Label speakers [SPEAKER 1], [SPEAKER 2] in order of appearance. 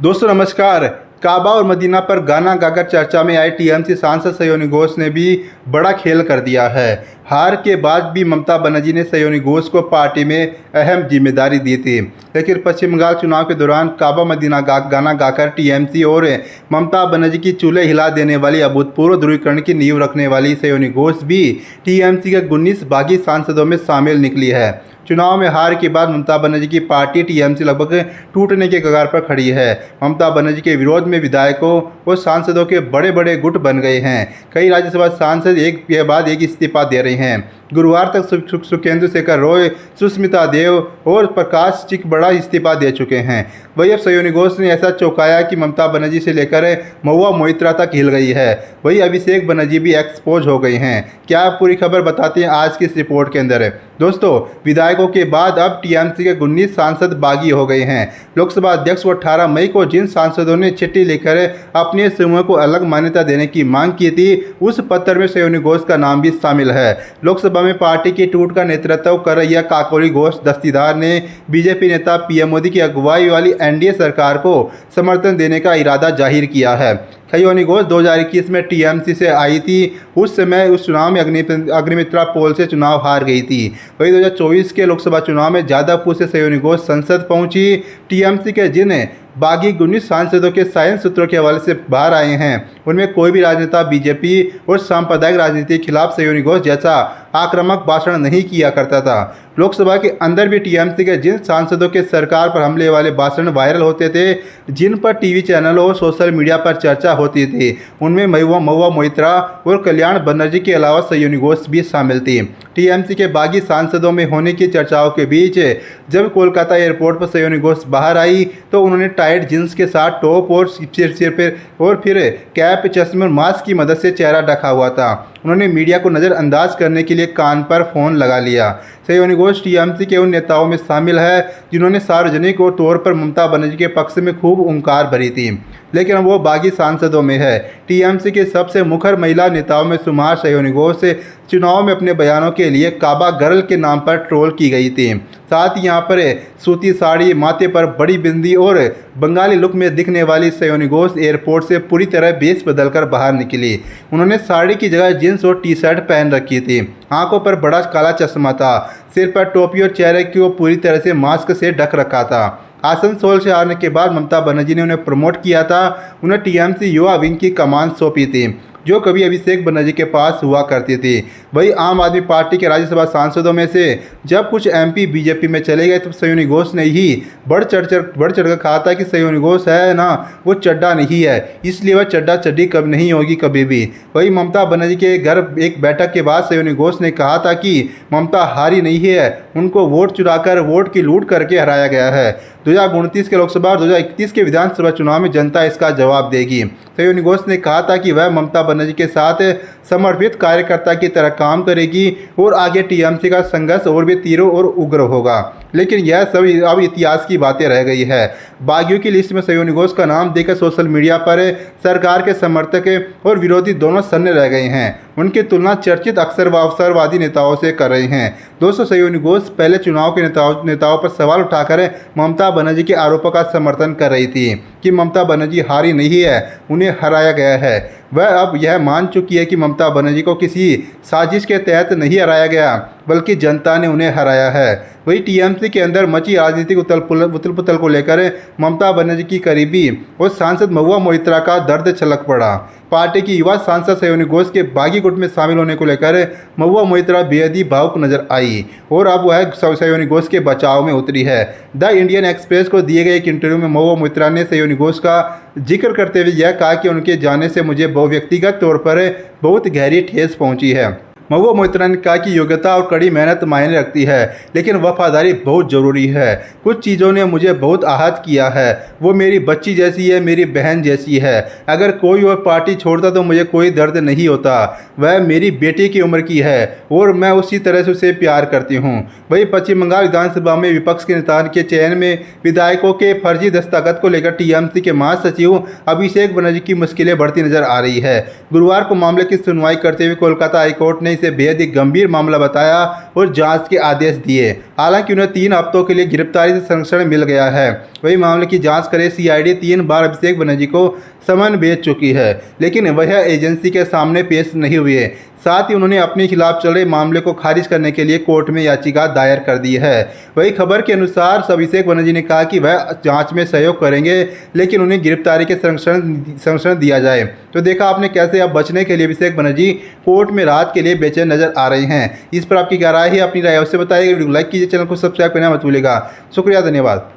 [SPEAKER 1] दोस्तों नमस्कार। काबा और मदीना पर गाना गाकर चर्चा में आए टीएमसी सांसद सयोनी घोष ने भी बड़ा खेल कर दिया है। हार के बाद भी ममता बनर्जी ने सयोनी घोष को पार्टी में अहम जिम्मेदारी दी थी, लेकिन पश्चिम बंगाल चुनाव के दौरान काबा मदीना गाना गाकर टीएमसी और ममता बनर्जी की चूल्हे हिला देने वाली अभूतपूर्व ध्रुवीकरण की नींव रखने वाली सयोनी घोष भी टीएमसी के 19 बागी सांसदों में शामिल निकली है। चुनाव में हार के बाद ममता बनर्जी की पार्टी टीएमसी लगभग टूटने के कगार पर खड़ी है। ममता बनर्जी के विरोध में विधायकों और सांसदों के बड़े बड़े गुट बन गए हैं। कई राज्यसभा सांसद एक के बाद एक इस्तीफा दे रहे हैं। गुरुवार तक सुखेंदु शेखर रॉय, सुष्मिता देव और प्रकाश चिकबड़ा इस्तीफा दे चुके हैं। वही अब सयोनी घोष ने ऐसा चौंकाया कि ममता बनर्जी से लेकर महुआ मोइत्रा तक हिल गई है। वही अभिषेक बनर्जी भी एक्सपोज हो गए हैं। क्या पूरी खबर बताते हैं आज की इस रिपोर्ट के अंदर। दोस्तों, विधायकों के बाद अब टीएमसी के 19 सांसद बागी हो गए हैं। लोकसभा अध्यक्ष को 18 मई को जिन सांसदों ने चिट्ठी लिखकर अपने समूह को अलग मान्यता देने की मांग की थी, उस पत्र में सयोनी घोष का नाम भी शामिल है। लोकसभा में पार्टी की टूट का नेतृत्व कर रही काकोरी घोष दस्तीदार ने बीजेपी नेता पीएम मोदी की अगुवाई वाली एनडीए सरकार को समर्थन देने का इरादा जाहिर किया है। सयोनी घोष 2021 में टीएमसी से आई थी। उस समय उस चुनाव में अग्निमित्रा पोल से चुनाव हार गई थी। वही 2024 के लोकसभा चुनाव में जादवपुर से सयोनी घोष संसद पहुंची। टीएमसी के जिन बागी 19 सांसदों के साइंस सूत्रों के हवाले से बाहर आए हैं, उनमें कोई भी राजनेता बीजेपी और सांप्रदायिक राजनीति के खिलाफ सयोनी घोष जैसा आक्रामक भाषण नहीं किया करता था। लोकसभा के अंदर भी टीएमसी के जिन सांसदों के सरकार पर हमले वाले भाषण वायरल होते थे, जिन पर टीवी चैनलों और सोशल मीडिया पर चर्चा होती थी, उनमें महुआ मोइत्रा और कल्याण बनर्जी के अलावा सयोनी घोष भी शामिल थी। टीएमसी के बागी सांसदों में होने की चर्चाओं के बीच जब कोलकाता एयरपोर्ट पर सयोनी घोष बाहर आई तो उन्होंने टाइट जींस के साथ टॉप और सिर पर और फिर कैप, चश्मे और मास्क की मदद से चेहरा ढका हुआ था। उन्होंने मीडिया को नज़रअंदाज करने के लिए कान पर फ़ोन लगा लिया। सयोनी घोष टीएमसी के उन नेताओं में शामिल है जिन्होंने सार्वजनिक तौर पर ममता बनर्जी के पक्ष में खूब हुंकार भरी थी, लेकिन वो बागी सांसदों में है। टीएमसी के सबसे मुखर महिला नेताओं में शुमार सयोनी घोष चुनाव में अपने बयानों के लिए काबा गर्ल के नाम पर ट्रोल की गई थी। साथ ही यहाँ पर सूती साड़ी, माथे पर बड़ी बिंदी और बंगाली लुक में दिखने वाली सयोनी घोष एयरपोर्ट से पूरी तरह बेस बदलकर बाहर निकली। उन्होंने साड़ी की जगह जींस और टी शर्ट पहन रखी थी। आंखों पर बड़ा काला चश्मा था। सिर पर टोपी और चेहरे को पूरी तरह से मास्क से ढक रखा था। आसनसोल से आने के बाद ममता बनर्जी ने उन्हें प्रमोट किया था। उन्हें टीएमसी युवा विंग की कमान सौंपी थी, जो कभी अभिषेक बनर्जी के पास हुआ करती थी। वही आम आदमी पार्टी के राज्यसभा सांसदों में से जब कुछ एमपी बीजेपी में चले गए तो सयोनी घोष ने ही बढ़ चढ़ कर कहा था कि सयोनी घोष है ना, वो चड्डा नहीं है, इसलिए वह चड्डा चड्डी कब नहीं होगी कभी भी। वही ममता बनर्जी के घर एक बैठक के बाद सयोनी घोष ने कहा था कि ममता हारी नहीं है, उनको वोट चुराकर वोट की लूट करके हराया गया है। 2029 के लोकसभा और 2031 के विधानसभा चुनाव में जनता इसका जवाब देगी। सयोनी घोष ने कहा था कि वह ममता बनर्जी के साथ समर्पित कार्यकर्ता की तरह काम करेगी और आगे टीएमसी का संघर्ष और भी तीव्र और उग्र होगा। लेकिन यह सब अब इतिहास की बातें रह गई है। बागियों की लिस्ट में सयोनी घोष का नाम देकर सोशल मीडिया पर सरकार के समर्थक और विरोधी दोनों सन्न रह गए हैं। उनकी तुलना चर्चित अवसरवादी नेताओं से कर रहे हैं। दोस्तों, सयोनी घोष पहले चुनाव के नेताओं पर सवाल उठाकर ममता बनर्जी के आरोपों का समर्थन कर रही थी कि ममता बनर्जी हारी नहीं है, उन्हें हराया गया है। वह अब यह मान चुकी है कि ममता बनर्जी को किसी साजिश के तहत नहीं हराया गया, बल्कि जनता ने उन्हें हराया है। वही टीएमसी के अंदर मची राजनीतिक उथल पुथल को लेकर ममता बनर्जी की करीबी और सांसद महुआ मोइत्रा का दर्द छलक पड़ा। पार्टी की युवा सांसद सयोनी घोष के बागी गुट में शामिल होने को लेकर महुआ मोइत्रा बेहद ही भावुक नजर आई और अब वह सयोनी घोष के बचाव में उतरी है। द इंडियन एक्सप्रेस को दिए गए एक इंटरव्यू में महुआ मोइत्रा ने सयोनी घोष का जिक्र करते हुए यह कहा कि उनके जाने से मुझे व्यक्तिगत तौर पर बहुत गहरी ठेस पहुंची है। महुआ मोइत्रा ने कहा कि योग्यता और कड़ी मेहनत मायने रखती है, लेकिन वफादारी बहुत ज़रूरी है। कुछ चीज़ों ने मुझे बहुत आहत किया है। वो मेरी बच्ची जैसी है, मेरी बहन जैसी है। अगर कोई और पार्टी छोड़ता तो मुझे कोई दर्द नहीं होता। वह मेरी बेटी की उम्र की है और मैं उसी तरह से उसे प्यार करती हूँ। वहीं पश्चिम बंगाल विधानसभा में विपक्ष के नेता के चयन में विधायकों के फर्जी दस्तखत को लेकर टीएमसी के महासचिव अभिषेक बनर्जी की मुश्किलें बढ़ती नजर आ रही है। गुरुवार को मामले की सुनवाई करते हुए कोलकाता हाईकोर्ट ने इसे बेहद ही गंभीर मामला बताया और जांच के आदेश दिए। हालांकि उन्हें 3 हफ्तों के लिए गिरफ्तारी से संरक्षण मिल गया है। वही मामले की जांच करे सीआईडी 3 बार अभिषेक बनर्जी को समन भेज चुकी है, लेकिन वह एजेंसी के सामने पेश नहीं हुए। साथ ही उन्होंने अपने खिलाफ चल रहे मामले को खारिज करने के लिए कोर्ट में याचिका दायर कर दी है। वही खबर के अनुसार अभिषेक बनर्जी ने कहा कि वह जांच में सहयोग करेंगे, लेकिन उन्हें गिरफ्तारी के संरक्षण दिया जाए। तो देखा आपने कैसे अब बचने के लिए अभिषेक बनर्जी कोर्ट में राहत के लिए बेचैन नजर आ रहे हैं। इस पर आपकी क्या राय है? अपनी राय अवश्य बताइए। वीडियो को लाइक कीजिए, चैनल को सब्सक्राइब करना मत भूलिएगा। शुक्रिया, धन्यवाद।